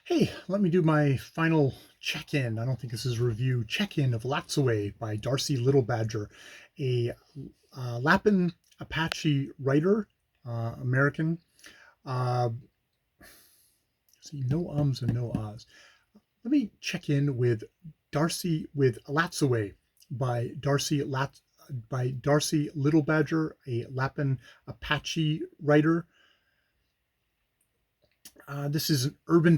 Hey, let me do my final check-in. I don't think this is review. Check-in of Latsaway by Darcy Little Badger, a Lapin Apache writer, American. Uh, see, no ums and no ahs. Let me check in with Latsaway by Darcy Little Badger, a Lapin Apache writer. This is an urban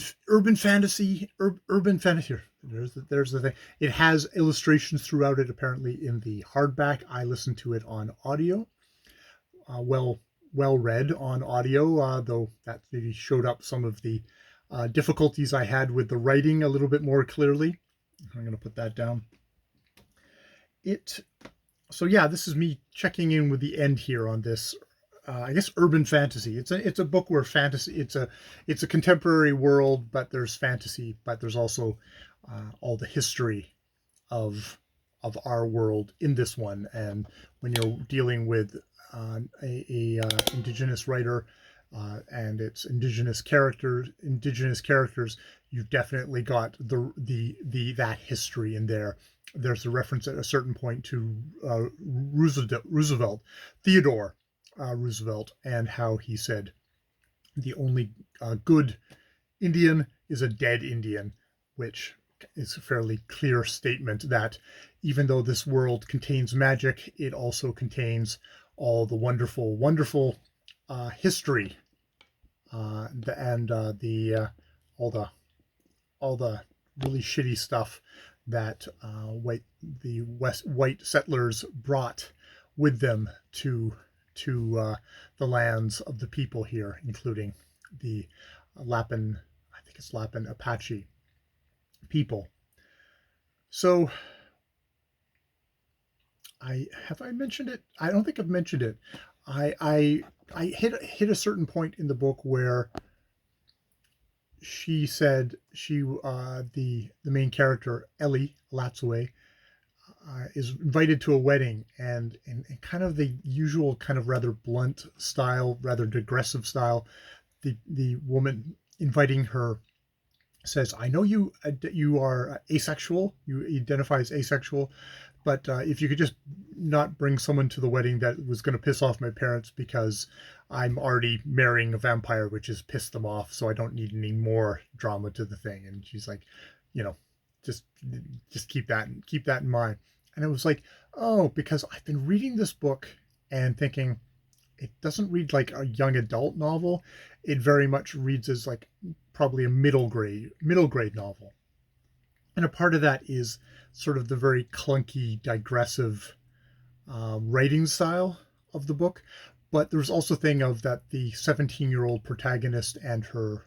fantasy. Urban fantasy. There's the thing. It has illustrations throughout it. Apparently, in the hardback, I listened to it on audio. Well read on audio, though that maybe showed up some of the difficulties I had with the writing a little bit more clearly. I'm going to put that down. It. So yeah, this is me checking in with the end here on this I guess urban fantasy. It's a book where fantasy. It's a contemporary world, but there's fantasy, but there's also all the history of our world in this one. And when you're dealing with a indigenous writer and it's indigenous characters, you've definitely got the that history in there. There's a reference at a certain point to Roosevelt, Theodore Roosevelt, and how he said the only good Indian is a dead Indian, which is a fairly clear statement that even though this world contains magic, it also contains all the wonderful history and all the really shitty stuff that white settlers brought with them to the lands of the people here, including the Lapin, I think it's Lapin Apache people. So I mentioned it? I don't think I've mentioned it. I hit a certain point in the book where she said the main character Ellie Latsaway is invited to a wedding, and in kind of the usual kind of rather blunt style, rather digressive style, the woman inviting her says, "I know you are asexual. You identify as asexual, but if you could just not bring someone to the wedding that was going to piss off my parents, because I'm already marrying a vampire, which has pissed them off, so I don't need any more drama to the thing." And she's like, you know, just keep that in mind. And it was like, oh, because I've been reading this book and thinking it doesn't read like a young adult novel. It very much reads as like probably a middle grade novel. And a part of that is sort of the very clunky, digressive writing style of the book. But there's also a thing of that the 17-year-old protagonist and her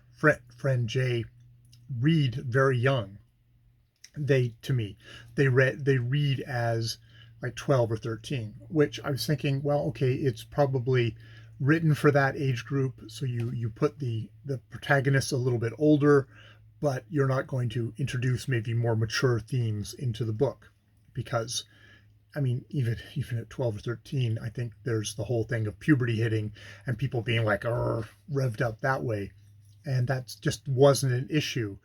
friend Jay read very young. To me, they read as like 12 or 13, which I was thinking, well, okay, it's probably written for that age group. So you put the protagonist a little bit older, but you're not going to introduce maybe more mature themes into the book, because I mean, even at 12 or 13, I think there's the whole thing of puberty hitting and people being like, revved up that way. And that just wasn't an issue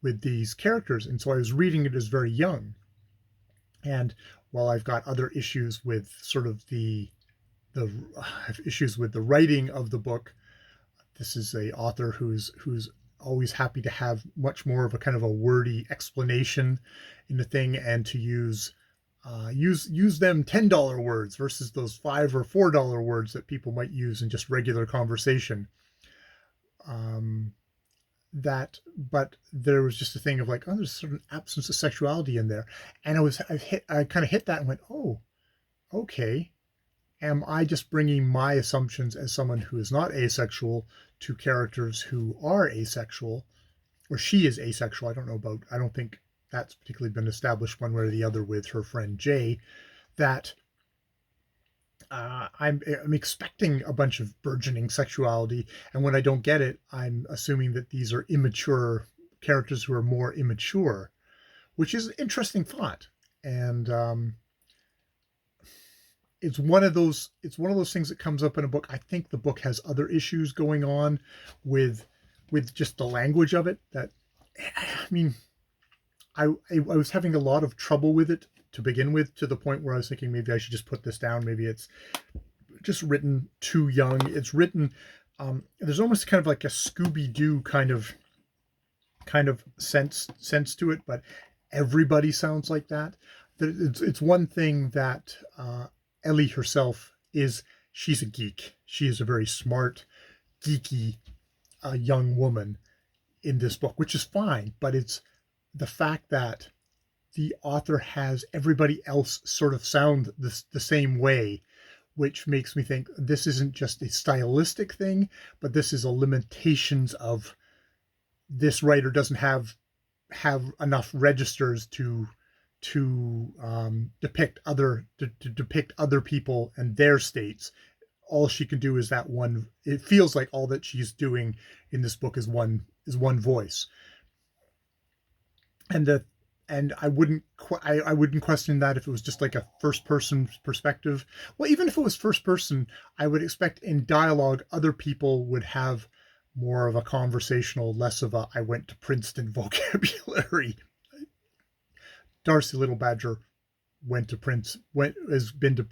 with these characters. And so I was reading it as very young. And while I've got other issues with sort of the issues with the writing of the book, this is a author who's always happy to have much more of a kind of a wordy explanation in the thing, and to use them $10 words versus those $5 or $4 words that people might use in just regular conversation. But there was just a thing of like, oh, there's a certain absence of sexuality in there. And I kind of hit that and went, oh, okay. Am I just bringing my assumptions as someone who is not asexual to characters who are asexual, or she is asexual? I don't think that's particularly been established one way or the other with her friend Jay, that I'm expecting a bunch of burgeoning sexuality, and when I don't get it, I'm assuming that these are immature characters who are more immature, which is an interesting thought. And it's one of those things that comes up in a book. I think the book has other issues going on with just the language of it that I mean, I was having a lot of trouble with it to begin with, to the point where I was thinking maybe I should just put this down. Maybe it's just written too young. It's written, there's almost kind of like a Scooby-Doo kind of sense to it, but everybody sounds like that. It's one thing that Ellie herself is. She's a geek. She is a very smart, geeky young woman in this book, which is fine. But it's the fact that the author has everybody else sort of sound the same way, which makes me think this isn't just a stylistic thing, but this is a limitations of this writer doesn't have enough registers to depict other people and their states. All she can do is that one. It feels like all that she's doing in this book is one voice, and the and I wouldn't question that if it was just like a first person perspective. Well, even if it was first person, I would expect in dialogue other people would have more of a conversational, less of a I went to Princeton vocabulary. Darcy Little Badger has been to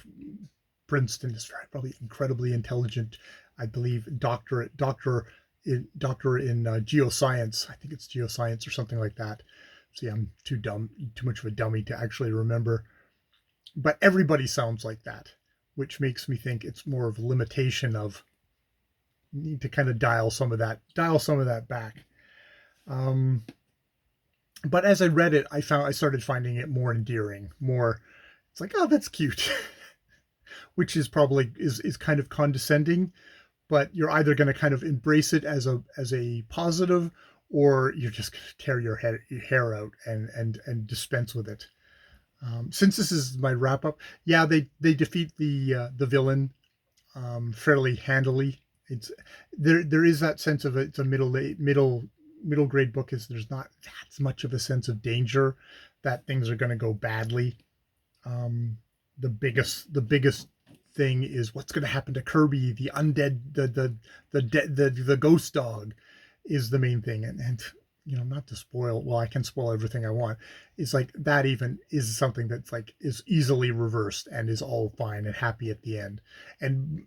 Princeton, is probably incredibly intelligent. I believe doctor in geoscience. I think it's geoscience or something like that. See, I'm too much of a dummy to actually remember. But everybody sounds like that, which makes me think it's more of a limitation of need to kind of dial some of that back. But as I read it, I started finding it more endearing. More, it's like, oh, that's cute, which is probably is kind of condescending. But you're either going to kind of embrace it as a positive, or you're just going to tear your hair out and dispense with it. Since this is my wrap up, yeah, they defeat the villain fairly handily. It's there is that sense of it's a middle grade book. Is there's not that much of a sense of danger that things are going to go badly. The biggest thing is what's going to happen to Kirby, the undead, the ghost dog, is the main thing. And not to spoil. Well, I can spoil everything I want. It's like that even is something that's like is easily reversed and is all fine and happy at the end. And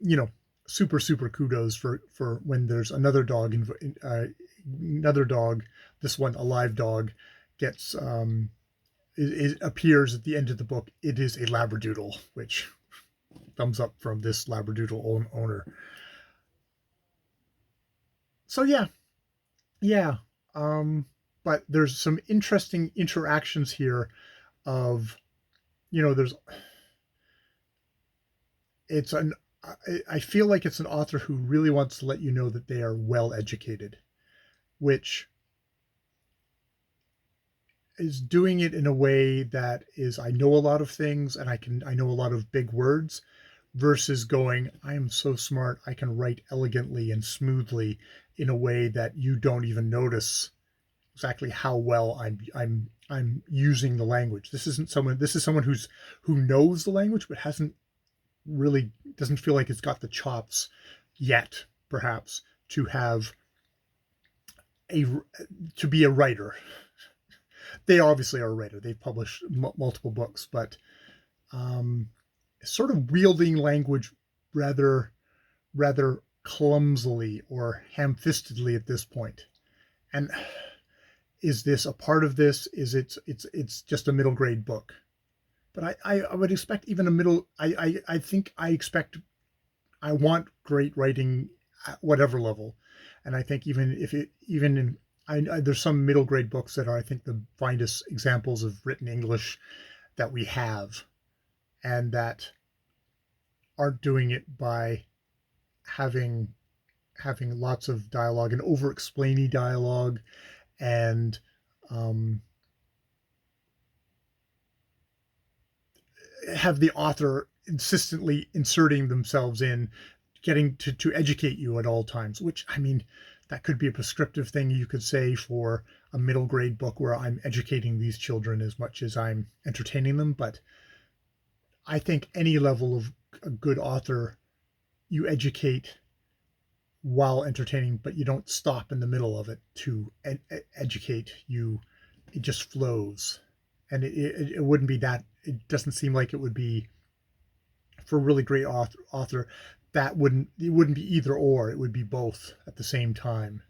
super kudos for when there's another dog another dog, this one a live dog, gets it appears at the end of the book. It is a labradoodle, which thumbs up from this labradoodle owner. So yeah. But there's some interesting interactions here of there's it's an I feel like it's an author who really wants to let you know that they are well educated, which is doing it in a way that is I know a lot of things and I know a lot of big words, versus going I am so smart I can write elegantly and smoothly in a way that you don't even notice exactly how well I'm using the language. This is someone who knows the language but doesn't feel like it's got the chops yet, perhaps, to be a writer. They obviously are a writer. They've published multiple books, but sort of wielding language rather clumsily or ham-fistedly at this point. And is this a part of this? Is it's just a middle grade book? But I would expect even a middle. I think I want great writing at whatever level, and I think there's some middle grade books that are I think the finest examples of written English that we have, and that aren't doing it by having lots of dialogue and over explainy dialogue and have the author insistently inserting themselves in, getting to educate you at all times, which I mean that could be a prescriptive thing you could say for a middle grade book where I'm educating these children as much as I'm entertaining them. But I think any level of a good author, you educate while entertaining, but you don't stop in the middle of it to educate you. It just flows, and it wouldn't be that. It doesn't seem like it would be for a really great author. That wouldn't it wouldn't be either or. It would be both at the same time.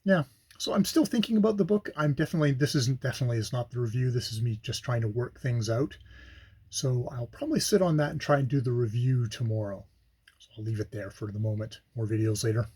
Yeah. So I'm still thinking about the book. I'm definitely this isn't definitely is not the review. This is me just trying to work things out. So I'll probably sit on that and try and do the review tomorrow. So I'll leave it there for the moment. More videos later.